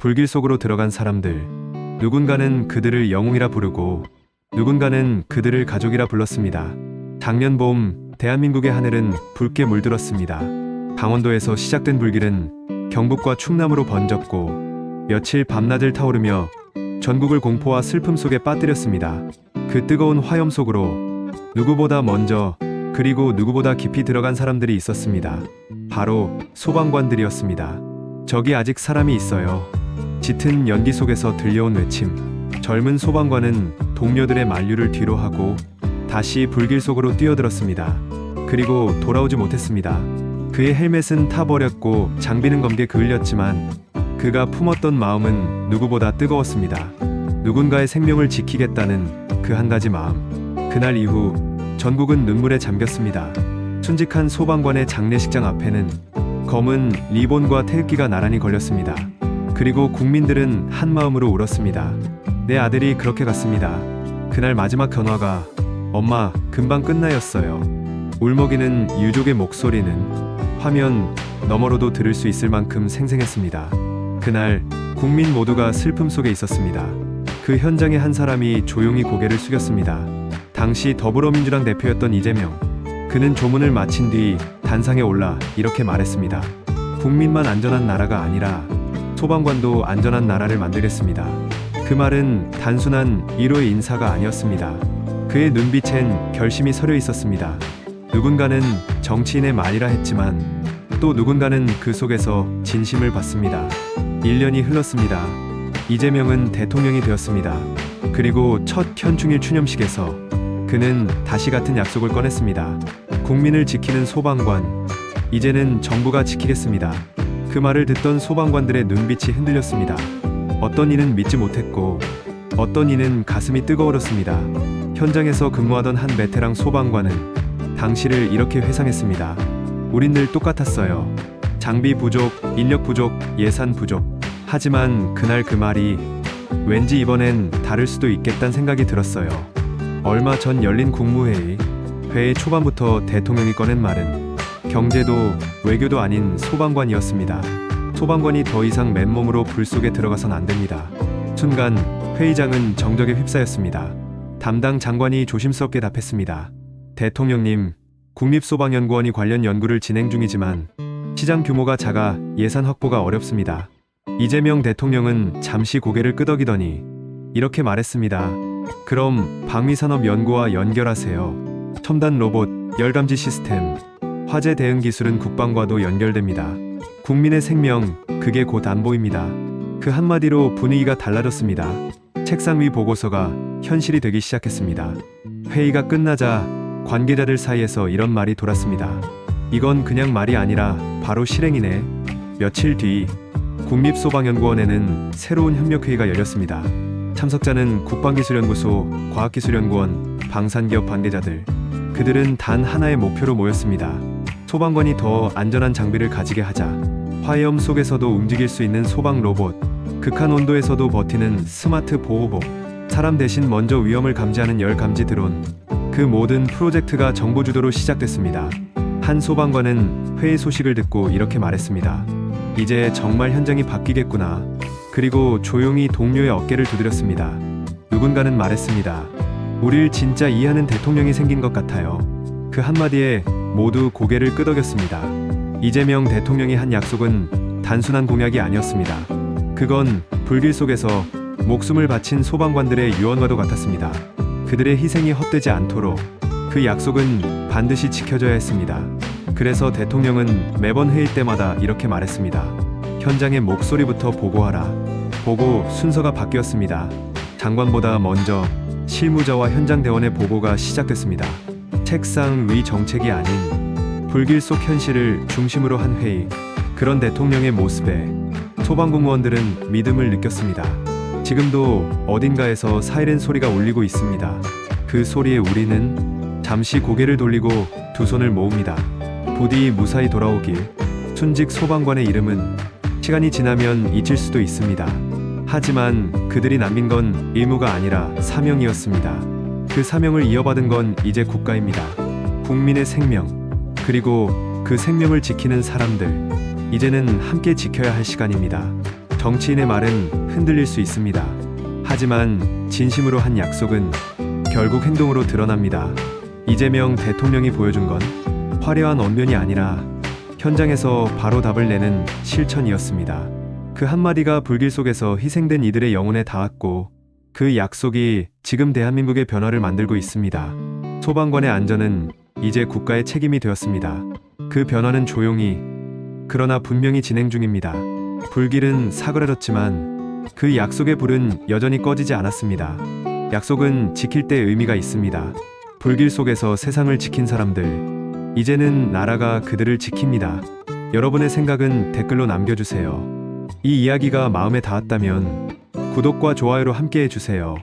불길 속으로 들어간 사람들. 누군가는 그들을 영웅이라 부르고 누군가는 그들을 가족이라 불렀습니다. 작년 봄 대한민국의 하늘은 붉게 물들었습니다. 강원도에서 시작된 불길은 경북과 충남으로 번졌고 며칠 밤낮을 타오르며 전국을 공포와 슬픔 속에 빠뜨렸습니다. 그 뜨거운 화염 속으로 누구보다 먼저 그리고 누구보다 깊이 들어간 사람들이 있었습니다. 바로 소방관들이었습니다. 저기 아직 사람이 있어요. 짙은 연기 속에서 들려온 외침. 젊은 소방관은 동료들의 만류를 뒤로하고 다시 불길 속으로 뛰어들었습니다. 그리고 돌아오지 못했습니다. 그의 헬멧은 타버렸고 장비는 검게 그을렸지만 그가 품었던 마음은 누구보다 뜨거웠습니다. 누군가의 생명을 지키겠다는 그 한 가지 마음. 그날 이후 전국은 눈물에 잠겼습니다. 순직한 소방관의 장례식장 앞에는 검은 리본과 태극기가 나란히 걸렸습니다. 그리고 국민들은 한마음으로 울었습니다. 내 아들이 그렇게 갔습니다. 그날 마지막 견화가 엄마 금방 끝나였어요. 울먹이는 유족의 목소리는 화면 너머로도 들을 수 있을 만큼 생생했습니다. 그날 국민 모두가 슬픔 속에 있었습니다. 그 현장에 한 사람이 조용히 고개를 숙였습니다. 당시 더불어민주당 대표였던 이재명. 그는 조문을 마친 뒤 단상에 올라 이렇게 말했습니다. 국민만 안전한 나라가 아니라 소방관도 안전한 나라를 만들겠습니다. 그 말은 단순한 위로의 인사가 아니었습니다. 그의 눈빛엔 결심이 서려 있었습니다. 누군가는 정치인의 말이라 했지만 또 누군가는 그 속에서 진심을 봤습니다. 1년이 흘렀습니다. 이재명은 대통령이 되었습니다. 그리고 첫 현충일 추념식에서 그는 다시 같은 약속을 꺼냈습니다. 국민을 지키는 소방관, 이제는 정부가 지키겠습니다. 그 말을 듣던 소방관들의 눈빛이 흔들렸습니다. 어떤 이는 믿지 못했고 어떤 이는 가슴이 뜨거워졌습니다. 현장에서 근무하던 한 베테랑 소방관은 당시를 이렇게 회상했습니다. 우린 늘 똑같았어요. 장비 부족, 인력 부족, 예산 부족. 하지만 그날 그 말이 왠지 이번엔 다를 수도 있겠다는 생각이 들었어요. 얼마 전 열린 국무회의. 회의 초반부터 대통령이 꺼낸 말은 경제도 외교도 아닌 소방관이었습니다. 소방관이 더 이상 맨몸으로 불 속에 들어가선 안 됩니다. 순간 회의장은 정적에 휩싸였습니다. 담당 장관이 조심스럽게 답했습니다. 대통령님, 국립소방연구원이 관련 연구를 진행 중이지만 시장 규모가 작아 예산 확보가 어렵습니다. 이재명 대통령은 잠시 고개를 끄덕이더니 이렇게 말했습니다. 그럼 방위산업연구와 연결하세요. 첨단 로봇, 열감지 시스템, 화재 대응 기술은 국방과도 연결됩니다. 국민의 생명, 그게 곧 안보입니다. 그 한마디로 분위기가 달라졌습니다. 책상 위 보고서가 현실이 되기 시작했습니다. 회의가 끝나자 관계자들 사이에서 이런 말이 돌았습니다. 이건 그냥 말이 아니라 바로 실행이네. 며칠 뒤 국립소방연구원에는 새로운 협력회의가 열렸습니다. 참석자는 국방기술연구소, 과학기술연구원, 방산기업 관계자들. 그들은 단 하나의 목표로 모였습니다. 소방관이 더 안전한 장비를 가지게 하자. 화염 속에서도 움직일 수 있는 소방 로봇, 극한 온도에서도 버티는 스마트 보호복, 사람 대신 먼저 위험을 감지하는 열 감지 드론. 그 모든 프로젝트가 정부 주도로 시작됐습니다. 한 소방관은 회의 소식을 듣고 이렇게 말했습니다. 이제 정말 현장이 바뀌겠구나. 그리고 조용히 동료의 어깨를 두드렸습니다. 누군가는 말했습니다. 우릴 진짜 이해하는 대통령이 생긴 것 같아요. 그 한마디에 모두 고개를 끄덕였습니다. 이재명 대통령이 한 약속은 단순한 공약이 아니었습니다. 그건 불길 속에서 목숨을 바친 소방관들의 유언과도 같았습니다. 그들의 희생이 헛되지 않도록 그 약속은 반드시 지켜져야 했습니다. 그래서 대통령은 매번 회의 때마다 이렇게 말했습니다. 현장의 목소리부터 보고하라. 보고 순서가 바뀌었습니다. 장관보다 먼저 실무자와 현장 대원의 보고가 시작됐습니다. 책상 위 정책이 아닌 불길 속 현실을 중심으로 한 회의. 그런 대통령의 모습에 소방공무원들은 믿음을 느꼈습니다. 지금도 어딘가에서 사이렌 소리가 울리고 있습니다. 그 소리에 우리는 잠시 고개를 돌리고 두 손을 모읍니다. 부디 무사히 돌아오길. 순직 소방관의 이름은 시간이 지나면 잊힐 수도 있습니다. 하지만 그들이 남긴 건 의무가 아니라 사명이었습니다. 그 사명을 이어받은 건 이제 국가입니다. 국민의 생명, 그리고 그 생명을 지키는 사람들. 이제는 함께 지켜야 할 시간입니다. 정치인의 말은 흔들릴 수 있습니다. 하지만 진심으로 한 약속은 결국 행동으로 드러납니다. 이재명 대통령이 보여준 건 화려한 언변이 아니라 현장에서 바로 답을 내는 실천이었습니다. 그 한마디가 불길 속에서 희생된 이들의 영혼에 닿았고 그 약속이 지금 대한민국의 변화를 만들고 있습니다. 소방관의 안전은 이제 국가의 책임이 되었습니다. 그 변화는 조용히 그러나 분명히 진행 중입니다. 불길은 사그라졌지만 그 약속의 불은 여전히 꺼지지 않았습니다. 약속은 지킬 때 의미가 있습니다. 불길 속에서 세상을 지킨 사람들, 이제는 나라가 그들을 지킵니다. 여러분의 생각은 댓글로 남겨주세요. 이 이야기가 마음에 닿았다면 구독과 좋아요로 함께 해주세요.